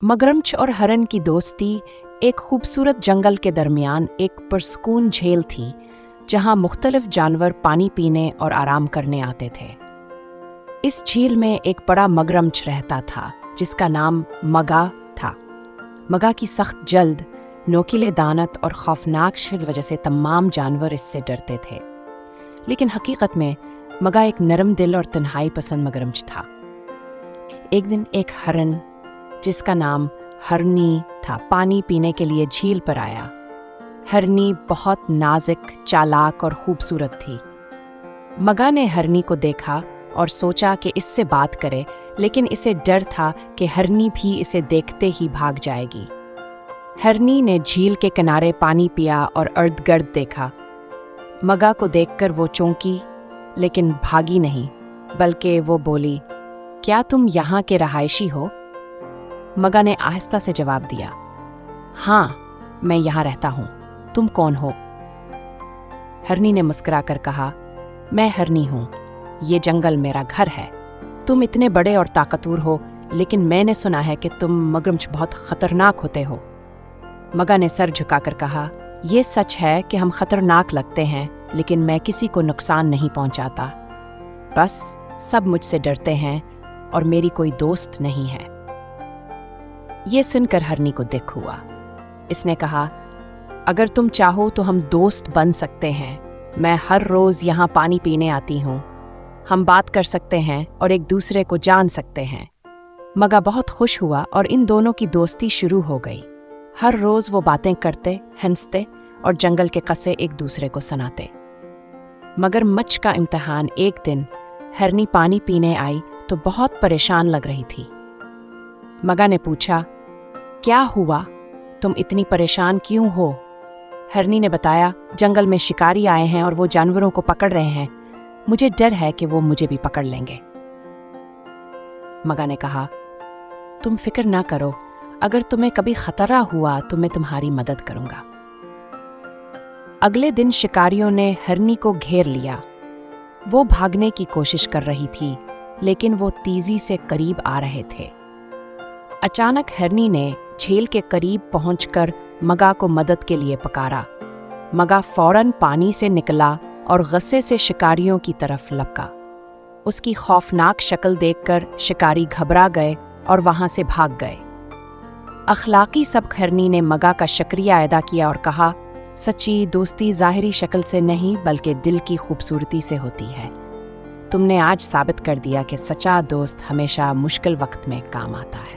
मगरमच्छ और हरन की दोस्ती एक खूबसूरत जंगल के दरमियान एक पुरस्कून झील थी, जहां मुख्तलिफ जानवर पानी पीने और आराम करने आते थे। इस झील में एक बड़ा मगरमच्छ रहता था, जिसका नाम मगा था। मगा की सख्त जल्द, नोकीले दांत और खौफनाक शक्ल वजह से तमाम जानवर इससे डरते थे। लेकिन हकीकत में मगा एक नरम दिल और तन्हाई पसंद मगरमच्छ था। एक दिन एक हरन, जिसका नाम हरनी था, पानी पीने के लिए झील पर आया। हरनी बहुत नाजुक, चालाक और खूबसूरत थी। मगा ने हरनी को देखा और सोचा कि इससे बात करे, लेकिन इसे डर था कि हरनी भी इसे देखते ही भाग जाएगी। हरनी ने झील के किनारे पानी पिया और इर्द-गिर्द देखा। मगा को देखकर वो चौंकी, लेकिन भागी नहीं, बल्कि वो बोली, क्या तुम यहाँ के रहायशी हो? मगा ने आहिस्ता से जवाब दिया, हाँ, मैं यहाँ रहता हूँ। तुम कौन हो? हरनी ने मुस्कुराकर कहा, मैं हरनी हूँ। ये जंगल मेरा घर है। तुम इतने बड़े और ताकतवर हो, लेकिन मैंने सुना है कि तुम मगरमच्छ बहुत खतरनाक होते हो। मगा ने सर झुकाकर कहा, ये सच है कि हम खतरनाक लगते हैं, लेकिन मैं किसी को नुकसान नहीं पहुंचाता। बस सब मुझसे डरते हैं और मेरी कोई दोस्त नहीं है। ये सुनकर हरनी को दुख हुआ। इसने कहा, अगर तुम चाहो तो हम दोस्त बन सकते हैं। मैं हर रोज यहाँ पानी पीने आती हूँ। हम बात कर सकते हैं और एक दूसरे को जान सकते हैं। मगा बहुत खुश हुआ और इन दोनों की दोस्ती शुरू हो गई। हर रोज वो बातें करते, हंसते और जंगल के किस्से एक दूसरे को सुनाते। मगरमच्छ का इम्तिहान एक दिन हरनी पानी पीने आई तो बहुत परेशान लग रही थी। मगा ने पूछा, क्या हुआ? तुम इतनी परेशान क्यों हो? हरनी ने बताया, जंगल में शिकारी आए हैं और वो जानवरों को पकड़ रहे हैं। मुझे डर है कि वो मुझे भी पकड़ लेंगे। मगा ने कहा, तुम फिक्र ना करो। अगर तुम्हें कभी खतरा हुआ तो मैं तुम्हारी मदद करूंगा। अगले दिन शिकारियों ने हरनी को घेर लिया। वो भागने की कोशिश कर रही थी, लेकिन वो तेजी से करीब आ रहे थे। अचानक हरनी ने झील के करीब पहुंचकर मगा को मदद के लिए पुकारा। मगा फौरन पानी से निकला और गुस्से से शिकारियों की तरफ लपका। उसकी खौफनाक शक्ल देखकर शिकारी घबरा गए और वहां से भाग गए। अखलाकी सबक हरनी ने मगा का शुक्रिया अदा किया और कहा, सच्ची दोस्ती ज़ाहिरी शक्ल से नहीं बल्कि दिल की खूबसूरती से होती है। तुमने आज साबित कर दिया कि सच्चा दोस्त हमेशा मुश्किल वक्त में काम आता है।